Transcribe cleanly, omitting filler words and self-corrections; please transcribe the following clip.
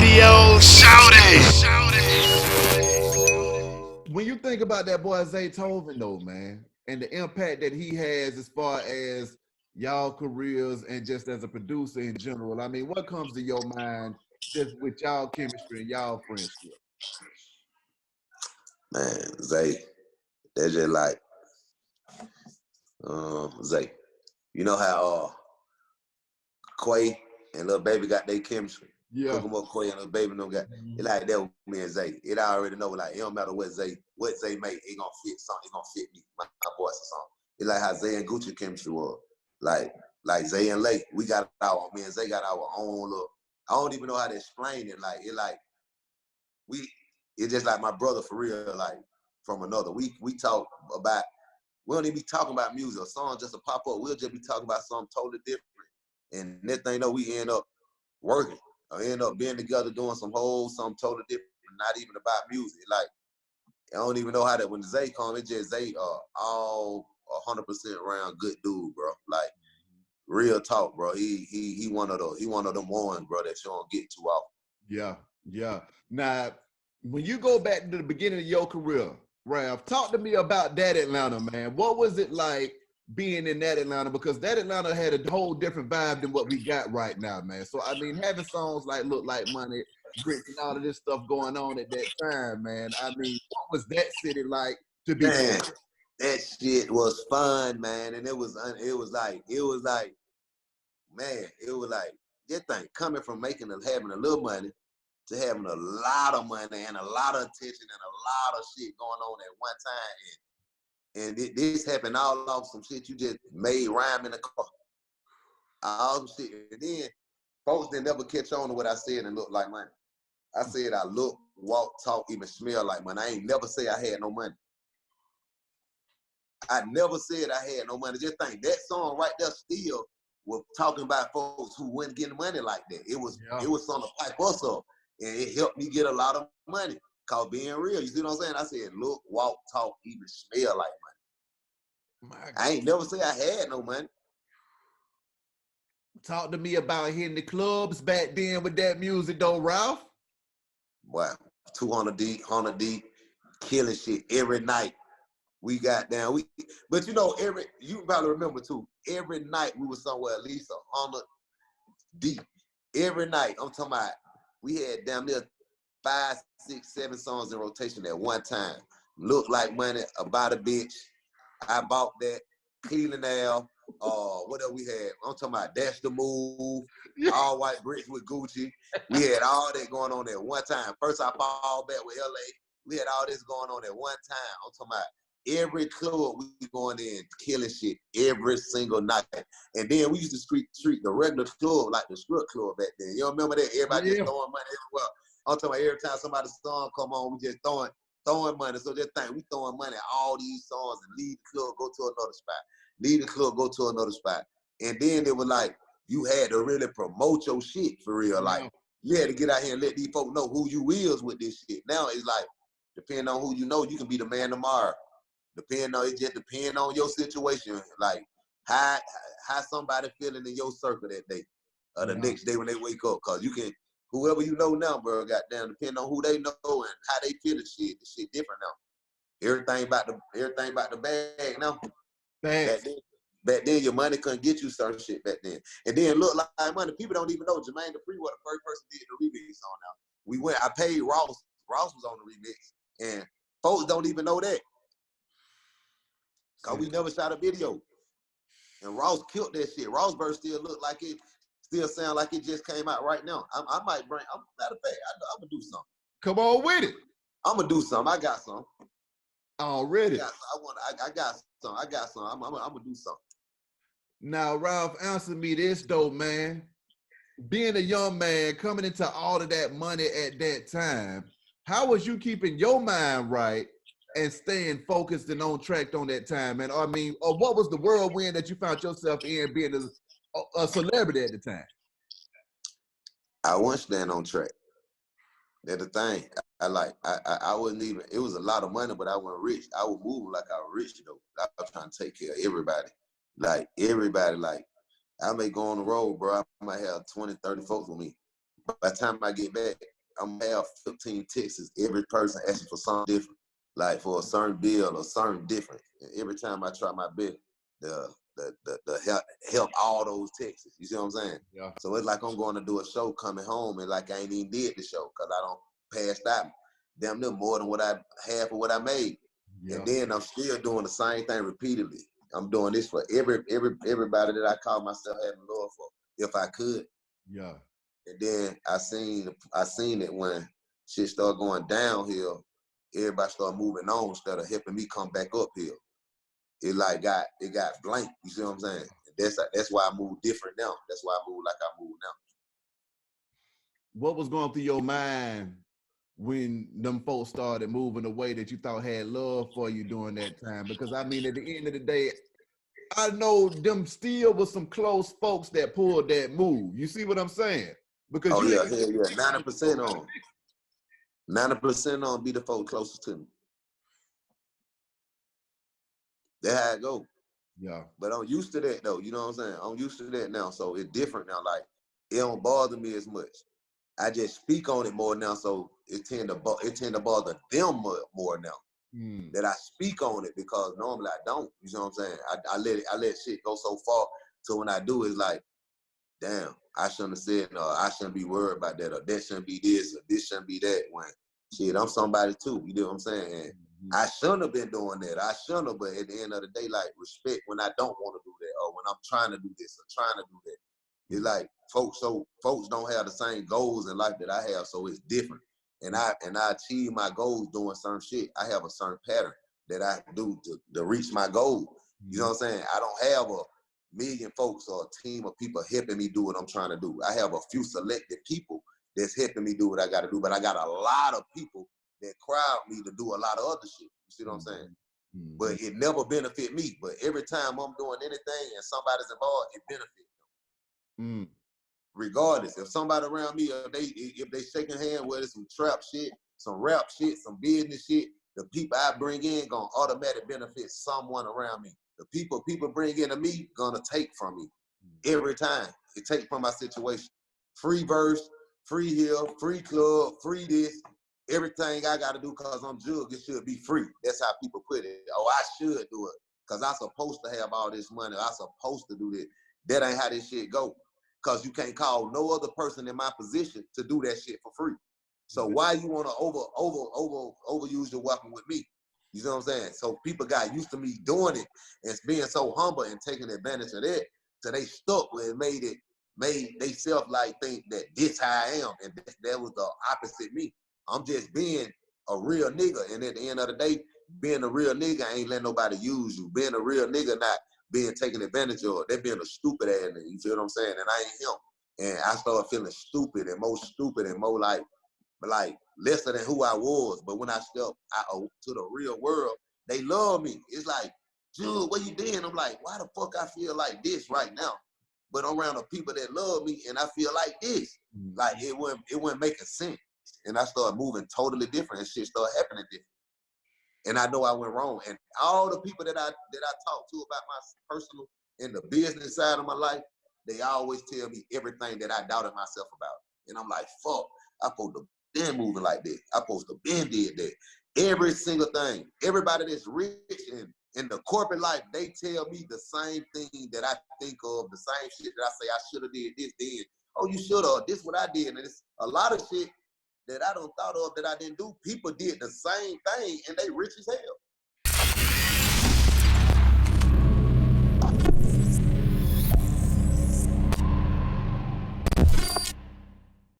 radio. Shout it. When you think about that boy Zaytoven, though, man, and the impact that he has as far as y'all careers and just as a producer in general, I mean, what comes to your mind just with y'all chemistry and y'all friendship? Man, Zay, that's just like Zay. You know how Quay and Lil Baby got their chemistry. Yeah. Cook 'em up, Quay and Lil Baby no got it like that with me and Zay. It I already know, like it don't matter what Zay make, it gonna fit something, it gonna fit me, my voice or something. It's like how Zay and Gucci chemistry was. Like Zay and Lake, me and Zay got our own little, I don't even know how to explain it. We it's just like my brother for real, like from another. We talk about, we don't even be talking about music. A song just to pop up, we'll just be talking about something totally different. And next thing you know, we end up working or end up being together doing something totally different, not even about music. Like, I don't even know how that, when Zay come, it just Zay all 100% around good dude, bro. Like, real talk, bro. He one of them ones, bro, that you don't get too often. Yeah, yeah. Now, when you go back to the beginning of your career, Ralph, talk to me about that Atlanta, man. What was it like being in that Atlanta? Because that Atlanta had a whole different vibe than what we got right now, man. So, I mean, having songs like Look Like Money, Bricks, and all of this stuff going on at that time, man. I mean, what was that city like to be? Man, that shit was fun, man. And it was like, man, it was like, that thing coming from having a little money to having a lot of money and a lot of attention and a lot of shit going on at one time. And this happened all off some shit you just made rhyme in the car. All some shit. And then folks didn't never catch on to what I said and look like money. I said I look, walk, talk, even smell like money. I ain't never say I had no money. I never said I had no money. Just think that song right there still was talking about folks who wasn't getting money like that. It was something to pipe us up. And it helped me get a lot of money. Cause being real, you see what I'm saying? I said, look, walk, talk, even smell like money. I ain't never say I had no money. Talk to me about hitting the clubs back then with that music, though, Ralph. Wow, 200 deep, 100 deep, killing shit every night. We got down. But you know, you probably remember too. Every night we was somewhere at least 100 deep. Every night, I'm talking about. We had damn near 5, 6, 7 songs in rotation at one time. Look Like Money, About a Bitch. I bought that. Keelan Al. What else we had? I'm talking about Dash the Move. All White Bricks with Gucci. We had all that going on at one time. First I fall back with LA. We had all this going on at one time. I'm talking about every club we going in killing shit every single night. And then we used to treat the regular club like the strip club back then. You remember that? Everybody just throwing money everywhere. I'm talking about every time somebody's song come on, we just throwing money. So just think, we throwing money at all these songs and leave the club, go to another spot. Leave the club, go to another spot. And then it was like, you had to really promote your shit for real. Like, you had to get out here and let these folks know who you is with this shit. Now it's like, depending on who you know, you can be the man tomorrow. It just depends on your situation. Like, how somebody feeling in your circle that day or the next day when they wake up. Cause you can, whoever you know now, bro, goddamn, depending on who they know and how they feel the shit different now. Everything about the bag now. Back then, your money couldn't get you certain shit back then. And then Look Like Money, people don't even know Jermaine Dupri was the first person did the remix on now. I paid Ross. Ross was on the remix. And folks don't even know that. Cause we never shot a video. And Ross killed that shit. Ross verse still look like it, still sound like it just came out right now. I might bring, matter of fact, I'm gonna do something. Come on with it. I'm gonna do something. I got some. Already. I got some. I'm gonna do something. Now, Ralph, answer me this though, man. Being a young man coming into all of that money at that time, how was you keeping your mind right and staying focused and on track on that time? And I mean, or what was the whirlwind that you found yourself in being a celebrity at the time? I wasn't staying on track. That's the thing. I wasn't even, it was a lot of money, but I wasn't rich. I was moving like I was rich though. I was trying to take care of everybody. Like everybody, like I may go on the road, bro. I might have 20, 30 folks with me. By the time I get back, I'm gonna have 15 texts, every person asking for something different, like for a certain deal or something different. And every time I try my best, the help all those texts. You see what I'm saying? Yeah. So it's like I'm going to do a show coming home and like I ain't even did the show because I don't passed out damn near more than half of what I made. Yeah. And then I'm still doing the same thing repeatedly. I'm doing this for everybody that I call myself having love for, if I could. Yeah. And then I seen it when shit started going downhill, everybody started moving on instead of helping me come back uphill. It got blank. You see what I'm saying? That's why I move different now. That's why I move like I move now. What was going through your mind when them folks started moving away that you thought had love for you during that time? Because I mean, at the end of the day, I know them still was some close folks that pulled that move. You see what I'm saying? Because Oh you yeah, ain't hell yeah, 90% on. 90% on be the folk closest to me. That's how it go. Yeah. But I'm used to that though, you know what I'm saying? I'm used to that now, so it's different now. Like, it don't bother me as much. I just speak on it more now, so it tend to bother them more now. That I speak on it, because normally I don't. You know what I'm saying? I let shit go so far, so when I do, it's like, damn, I shouldn't have said no, I shouldn't be worried about that, or that shouldn't be this, or this shouldn't be that. When shit, I'm somebody too. You know what I'm saying? And I shouldn't have been doing that. I shouldn't have, but at the end of the day, like, respect when I don't want to do that, or when I'm trying to do this or trying to do that. It's like folks don't have the same goals in life that I have, so it's different. And I achieve my goals doing certain shit. I have a certain pattern that I do to reach my goal. You know what I'm saying? I don't have a million folks or a team of people helping me do what I'm trying to do. I have a few selected people that's helping me do what I got to do, but I got a lot of people that crowd me to do a lot of other shit. You see what I'm saying? But it never benefit me. But every time I'm doing anything and somebody's involved, it benefits them. Regardless, if somebody around me, if they shaking hand, whether it's some trap shit, some rap shit, some business shit, the people I bring in gonna automatically benefit someone around me. The people bring into me gonna take from me every time. It take from my situation. Free verse, free hill, free club, free this. Everything I gotta do because I'm Jug, it should be free. That's how people put it. Oh, I should do it because I'm supposed to have all this money. I'm supposed to do this. That ain't how this shit go. Because you can't call no other person in my position to do that shit for free. So why you want to overuse your weapon with me? You know what I'm saying? So people got used to me doing it and being so humble and taking advantage of that, so they stuck with it, made they self like think that this how I am, and that was the opposite me. I'm just being a real nigga, and at the end of the day, being a real nigga ain't letting nobody use you. Being a real nigga not being taken advantage of. They being a stupid ass nigga. You feel what I'm saying? And I ain't him. And I started feeling stupid and more like lesser than who I was. But when I stepped out to the real world, they love me. It's like, Jude, what you did? I'm like, why the fuck I feel like this right now? But I'm around the people that love me and I feel like this. Like it wasn't making sense. And I started moving totally different and shit started happening different. And I know I went wrong. And all the people that I talk to about my personal and the business side of my life, they always tell me everything that I doubted myself about. And I'm like, fuck, I supposed to been moving like that. I supposed to been did that. Every single thing. Everybody that's rich and in the corporate life, they tell me the same thing that I think of, the same shit that I say I should have did this then. Oh, you should have. This what I did. And it's a lot of shit that I don't thought of that I didn't do. People did the same thing and they rich as hell.